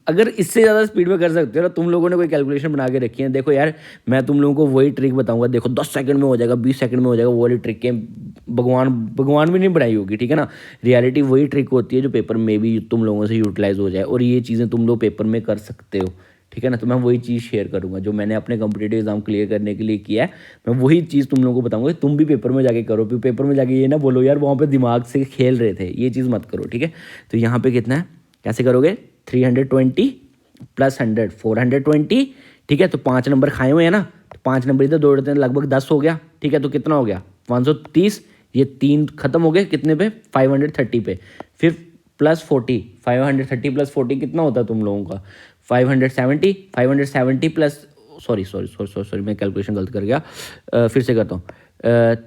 A: अगर इससे ज़्यादा स्पीड में कर सकते हो ना, तुम लोगों ने कोई कैलकुलेशन बना के रखी है, देखो यार मैं तुम लोगों को वही ट्रिक बताऊंगा, देखो 10 सेकंड में हो जाएगा, 20 सेकंड में हो जाएगा, वो वाली ट्रिक है भगवान भगवान भी नहीं बनाई होगी, ठीक है ना। रियलिटी वही ट्रिक होती है जो पेपर में भी तुम लोगों से यूटिलाइज हो जाए, और ये चीज़ें तुम लोग पेपर में कर सकते हो, ठीक है ना। तो मैं वही चीज़ शेयर करूंगा जो मैंने अपने कॉम्पिटिटिव एग्जाम क्लियर करने के लिए किया है, मैं वही चीज़ तुम लोगों को बताऊंगा कि तुम भी पेपर में जाके करो। फिर पेपर में जाके ये ना बोलो यार वहाँ पे दिमाग से खेल रहे थे, ये चीज़ मत करो, ठीक है। तो यहाँ पे कितना है, कैसे करोगे? 320 प्लस 100 420, ठीक है। तो 5 नंबर खाए हुए हैं ना, तो 5 नंबर इधर दौड़ते हैं, लगभग 10 हो गया, ठीक है। तो कितना हो गया? 530। ये 3 खत्म हो गए कितने पे? 530 पे। फिर प्लस 40, 530 प्लस 40 कितना होता है तुम लोगों का? 570। 570 प्लस, सॉरी मैं कैलकुलेशन गलत कर गया, फिर से करता हूँ।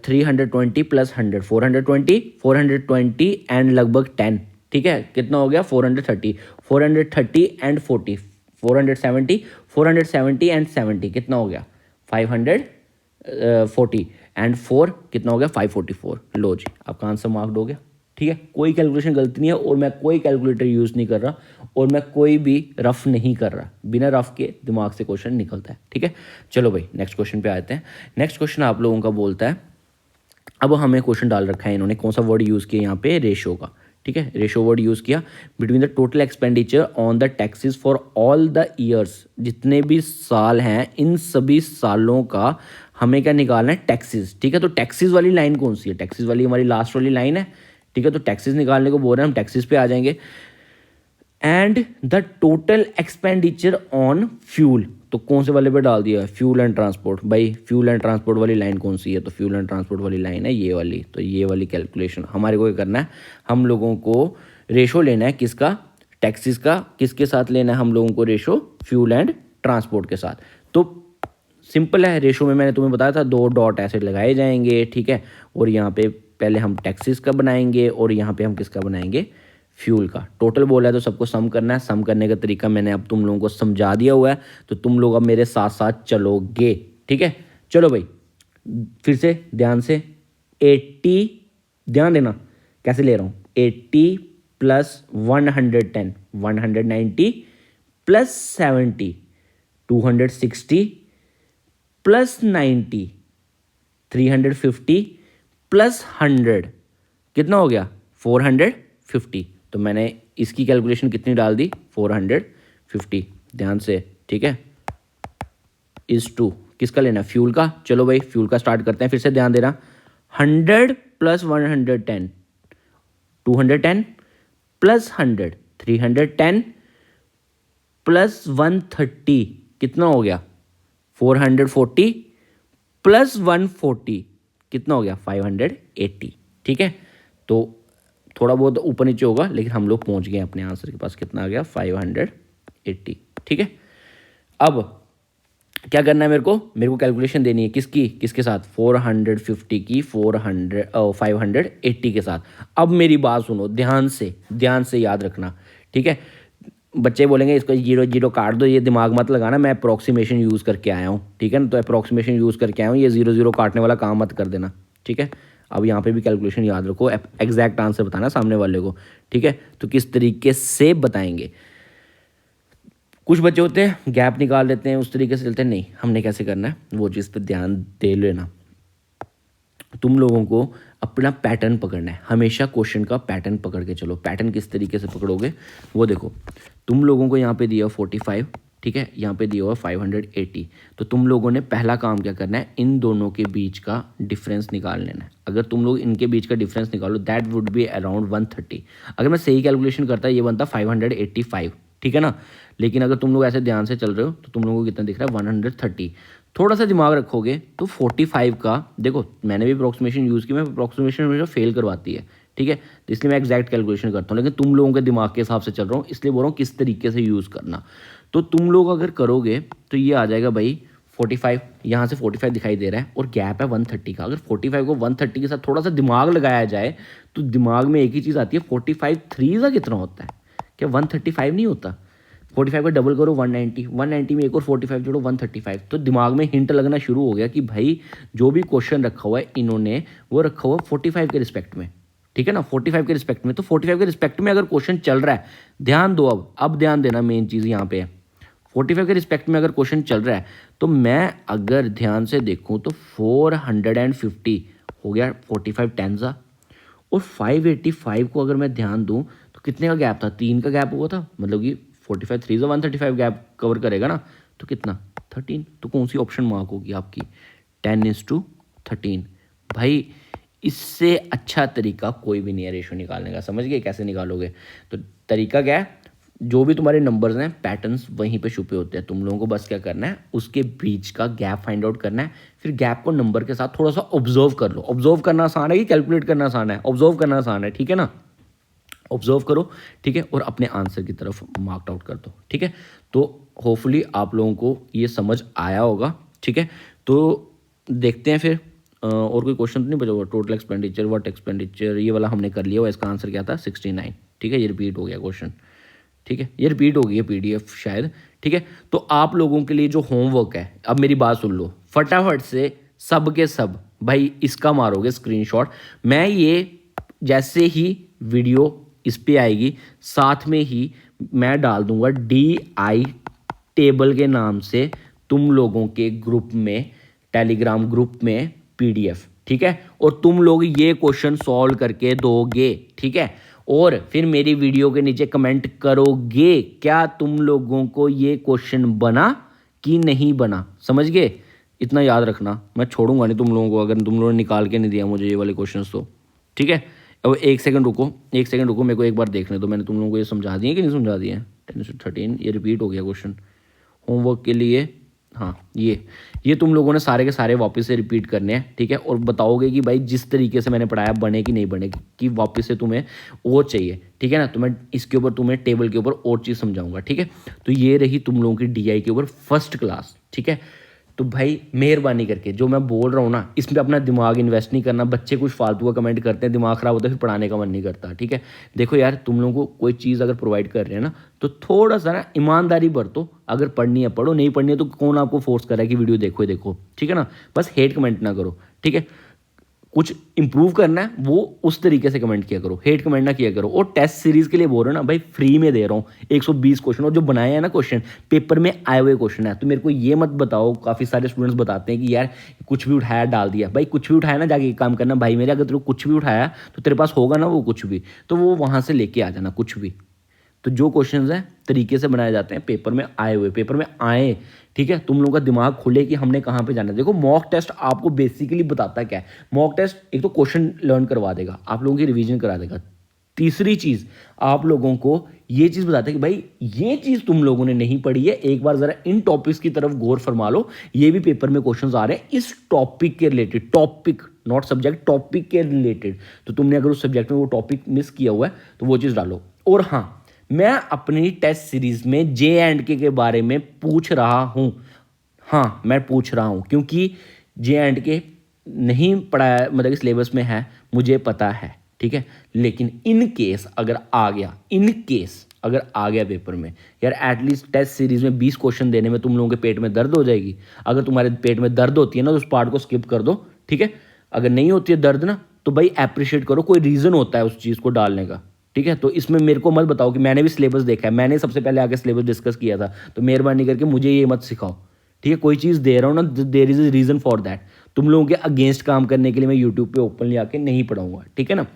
A: 320 प्लस 100 420, 420 एंड लगभग 10, ठीक है। कितना हो गया? 430। 430 एंड 40, 470। 470 एंड 70 कितना हो गया? 540 एंड 4 कितना हो गया? 544। लो जी, आपका आंसर मार्क्ड हो गया, ठीक है। कोई कैलकुलेशन गलती नहीं है, और मैं कोई कैलकुलेटर यूज़ नहीं कर रहा, और मैं कोई भी रफ नहीं कर रहा, बिना रफ के दिमाग से क्वेश्चन निकलता है, ठीक है। चलो भाई नेक्स्ट क्वेश्चन पे आते हैं। नेक्स्ट क्वेश्चन आप लोगों का बोलता है, अब हमें क्वेश्चन डाल रखा है इन्होंने, कौन सा वर्ड यूज़ किया यहाँ पे? रेशो का, ठीक है। रेशो वर्ड यूज़ किया between the total expenditure on the taxes for all the years, जितने भी साल हैं इन सभी सालों का हमें क्या निकालना है? टैक्सेस, ठीक है। तो टैक्सेस वाली लाइन कौन सी है? टैक्सेस वाली हमारी लास्ट वाली लाइन है, ठीक है। तो टैक्सेस निकालने को बोल रहे हैं, हम टैक्सेस पे आ जाएंगे। And the total expenditure on fuel, तो कौन से वाले पे डाल दिया है, फ्यूल एंड ट्रांसपोर्ट। भाई फ्यूल एंड ट्रांसपोर्ट वाली लाइन कौन सी है, तो फ्यूल एंड ट्रांसपोर्ट वाली लाइन है ये वाली। तो ये वाली कैलकुलेशन हमारे को क्या करना है, हम लोगों को रेशो लेना है किसका, टैक्सेस का, किसके साथ लेना है हम लोगों को रेशो, फ्यूल एंड ट्रांसपोर्ट के साथ। तो सिंपल है, रेशो में मैंने तुम्हें बताया था 2 डॉट ऐसे लगाए जाएंगे, ठीक है। और यहाँ पे पहले हम टैक्सेस का बनाएंगे और यहाँ पे हम किसका बनाएंगे, फ्यूल का। टोटल बोला है तो सबको सम करना है, सम करने का तरीका मैंने अब तुम लोगों को समझा दिया हुआ है, तो तुम लोग अब मेरे साथ साथ चलोगे, ठीक है। चलो भाई फिर से ध्यान से, 80, ध्यान देना कैसे ले रहा हूँ, 80 प्लस 110 190 प्लस 70 260 प्लस 90 350 प्लस 100 कितना हो गया, 450। तो मैंने इसकी कैलकुलेशन कितनी डाल दी, 450, ध्यान से, ठीक है। इज टू किसका लेना, फ्यूल का। चलो भाई फ्यूल का स्टार्ट करते हैं, फिर से ध्यान देना, 100 प्लस 110 210 प्लस 100 310 प्लस 130 कितना हो गया, 440 प्लस 140 कितना हो गया, 580, ठीक है। तो थोड़ा बहुत ऊपर नीचे होगा लेकिन हम लोग पहुंच गए अपने आंसर के पास, कितना आ गया, 580, ठीक है। अब क्या करना है, मेरे को कैलकुलेशन देनी है किसकी, किसके साथ, 450 की 580 के साथ। अब मेरी बात सुनो ध्यान से याद रखना, ठीक है। बच्चे बोलेंगे इसको 0 0 काट दो, ये दिमाग मत लगाना, मैं अप्रॉक्सीमेशन यूज़ करके आया हूँ, ठीक है ना। तो अप्रॉक्सीमेशन यूज़ करके आया हूँ, ये 0 0 काटने वाला काम मत कर देना, ठीक है। अब यहाँ पे भी कैलकुलेशन याद रखो, एग्जैक्ट आंसर बताना सामने वाले को, ठीक है। तो किस तरीके से बताएंगे, कुछ बच्चे होते हैं गैप निकाल लेते हैं, उस तरीके से चलते हैं, नहीं हमने कैसे करना है वो चीज़ पे ध्यान दे लेना। तुम लोगों को अपना पैटर्न पकड़ना है, हमेशा क्वेश्चन का पैटर्न पकड़ के चलो। पैटर्न किस तरीके से पकड़ोगे वो देखो, तुम लोगों को यहाँ पे दिया 45, ठीक है, यहाँ पे दिया हुआ 580। तो तुम लोगों ने पहला काम क्या करना है, इन दोनों के बीच का डिफरेंस निकाल लेना है। अगर तुम लोग इनके बीच का डिफरेंस निकालो दैट वुड बी अराउंड 130। अगर मैं सही कैलकुलेशन करता ये बनता 585, ठीक है ना। लेकिन अगर तुम लोग ऐसे ध्यान से चल रहे हो तो तुम लोगों को कितना दिख रहा है, 130। थोड़ा सा दिमाग रखोगे तो 45 का, देखो मैंने भी अप्रॉक्सीमेशन यूज़ की, मैं अप्रॉक्सीमेशन हमेशा फेल करवाती है, ठीक है। तो इसलिए मैं एग्जैक्ट कैलकुलेशन करता हूँ, लेकिन तुम लोगों के दिमाग के हिसाब से चल रहा हूँ, इसलिए बोल रहा हूँ किस तरीके से यूज़ करना। तो तुम लोग अगर करोगे तो ये आ जाएगा भाई 45, यहाँ से 45 दिखाई दे रहा है और गैप है 130 का। अगर 45 को 130 के साथ थोड़ा सा दिमाग लगाया जाए तो दिमाग में एक ही चीज़ आती है, 45 3 का कितना होता है, क्या 135 नहीं होता। 45 का डबल करो 190, 190 में एक और 45 जोड़ो 135। तो दिमाग में हिंट लगना शुरू हो गया कि भाई जो भी क्वेश्चन रखा हुआ है इन्होंने वो रखा हुआ 45 के रिस्पेक्ट में, ठीक है ना, 45 के रिस्पेक्ट में। तो 45 के रिस्पेक्ट में अगर क्वेश्चन चल रहा है, ध्यान दो, अब ध्यान देना, मेन चीज़ यहाँ पे है 45 के रिस्पेक्ट में अगर क्वेश्चन चल रहा है तो मैं अगर ध्यान से देखूँ तो 450 हो गया 45 टेंजा, और 585 को अगर मैं ध्यान दूँ तो कितने का गैप था, 3 का गैप हुआ था, मतलब कि 45 3 से 135 गैप कवर करेगा ना, तो कितना 13। तो कौन सी ऑप्शन मार्क होगी आपकी, 10:13। भाई इससे अच्छा तरीका कोई भी नहीं है रेशो निकालने का, समझ गए कैसे निकालोगे। तो तरीका क्या है, जो भी तुम्हारे नंबर्स हैं पैटर्न्स वहीं पे छुपे होते हैं, तुम लोगों को बस क्या करना है, उसके बीच का गैप फाइंड आउट करना है। फिर गैप को नंबर के साथ थोड़ा सा ऑब्जर्व कर लो। ऑब्जर्व करना आसान है कि कैलकुलेट करना आसान है, ऑब्जर्व करना आसान है, ठीक है ना। ऑब्जर्व करो, ठीक है, और अपने आंसर की तरफ मार्क आउट कर दो, ठीक है। तो होपफुली आप लोगों को ये समझ आया होगा, ठीक है। तो देखते हैं फिर और कोई क्वेश्चन तो नहीं बचा हुआ। टोटल एक्सपेंडिचर, व्हाट एक्सपेंडिचर, ये वाला हमने कर लिया हुआ, इसका आंसर क्या था 69, ठीक है। ये रिपीट हो गया क्वेश्चन, ठीक है, ये रिपीट हो गई है PDF शायद, ठीक है। तो आप लोगों के लिए जो होमवर्क है, अब मेरी बात सुन लो फटाफट से, सब के सब भाई इसका मारोगे स्क्रीनशॉट। मैं ये जैसे ही वीडियो इस पे आएगी साथ में ही मैं डाल दूंगा DI टेबल के नाम से तुम लोगों के ग्रुप में, टेलीग्राम ग्रुप में PDF, ठीक है। और तुम लोग ये क्वेश्चन सॉल्व करके दोगे, ठीक है। और फिर मेरी वीडियो के नीचे कमेंट करोगे क्या तुम लोगों को ये क्वेश्चन बना कि नहीं बना, समझ गए। इतना याद रखना, मैं छोड़ूंगा नहीं तुम लोगों को अगर तुम लोगों ने निकाल के नहीं दिया मुझे ये वाले क्वेश्चन तो, ठीक है। अब एक सेकंड रुको, एक सेकंड रुको, मेरे को एक बार देखने दो मैंने तुम लोगों को ये समझा दिए कि नहीं समझा दिए। 10 से 13 ये रिपीट हो गया क्वेश्चन होमवर्क के लिए। हाँ ये तुम लोगों ने सारे के सारे वापस से रिपीट करने हैं, ठीक है, और बताओगे कि भाई जिस तरीके से मैंने पढ़ाया बने कि नहीं बने, कि वापस से तुम्हें और चाहिए, ठीक है ना। तो मैं इसके ऊपर तुम्हें टेबल के ऊपर और चीज़ समझाऊंगा, ठीक है। तो ये रही तुम लोगों की DI के ऊपर फर्स्ट क्लास, ठीक है। तो भाई मेहरबानी करके जो मैं बोल रहा हूँ ना, इसमें अपना दिमाग इन्वेस्ट नहीं करना। बच्चे कुछ फालतू का कमेंट करते हैं, दिमाग ख़राब होता है, फिर पढ़ाने का मन नहीं करता, ठीक है। देखो यार, तुम लोगों को कोई चीज़ अगर प्रोवाइड कर रहे हैं ना, तो थोड़ा सा ना ईमानदारी बरतो। अगर पढ़नी है पढ़ो, नहीं पढ़नी है तो कौन आपको फोर्स कर रहा है कि वीडियो देखो ही देखो, ठीक है ना। बस हेट कमेंट ना करो, ठीक है। कुछ इंप्रूव करना है वो उस तरीके से कमेंट किया करो, हेट कमेंट ना किया करो। और टेस्ट सीरीज के लिए बोल रहे हो ना भाई, फ्री में दे रहा हूँ 120 क्वेश्चन, और जो बनाए हैं ना क्वेश्चन पेपर में आए हुए क्वेश्चन है। तो मेरे को ये मत बताओ, काफ़ी सारे स्टूडेंट्स बताते हैं कि यार कुछ भी उठाया डाल दिया। भाई कुछ भी उठाया ना, जाके काम करना भाई मेरे, अगर तेरे को कुछ भी उठाया तो तेरे पास होगा ना वो कुछ भी, तो वो वहाँ से लेके आ जाना कुछ भी। तो जो क्वेश्चंस हैं तरीके से बनाए जाते हैं, पेपर में आए हुए, पेपर में आए, ठीक है। तुम लोगों का दिमाग खुले कि हमने कहाँ पे जाना है। देखो मॉक टेस्ट आपको बेसिकली बताता क्या है। मॉक टेस्ट एक तो क्वेश्चन लर्न करवा देगा, आप लोगों की रिवीजन करा देगा। तीसरी चीज़, आप लोगों को ये चीज़ बताता है कि भाई ये चीज़ तुम लोगों ने नहीं पढ़ी है, एक बार ज़रा इन टॉपिक्स की तरफ गौर फरमा लो। ये भी पेपर में क्वेश्चंस आ रहे हैं इस टॉपिक के related, topic not subject, topic के रिलेटेड। तो तुमने अगर उस सब्जेक्ट में वो टॉपिक मिस किया हुआ है तो वो चीज़ डालो। और हाँ, मैं अपनी टेस्ट सीरीज में J&K के बारे में पूछ रहा हूँ। हाँ मैं पूछ रहा हूँ, क्योंकि J&K नहीं पढ़ाया, मतलब कि सिलेबस में है, मुझे पता है, ठीक है। लेकिन इन केस अगर आ गया, इन केस अगर आ गया पेपर में, यार एटलीस्ट टेस्ट सीरीज में 20 क्वेश्चन देने में तुम लोगों के पेट में दर्द हो जाएगी। अगर तुम्हारे पेट में दर्द होती है ना, तो उस पार्ट को स्किप कर दो, ठीक है। अगर नहीं होती है दर्द ना, तो भाई अप्रिशिएट करो, कोई रीज़न होता है उस चीज़ को डालने का, ठीक है। तो इसमें मेरे को मत बताओ कि मैंने भी सिलेबस देखा है, मैंने सबसे पहले आके सिलेबस डिस्कस किया था, तो मेहरबानी करके मुझे ये मत सिखाओ, ठीक है। कोई चीज़ दे रहा हूँ ना, there is a reason for that. तुम लोगों के अगेंस्ट काम करने के लिए मैं यूट्यूब पे ओपनली आके नहीं पढ़ाऊंगा, ठीक है ना।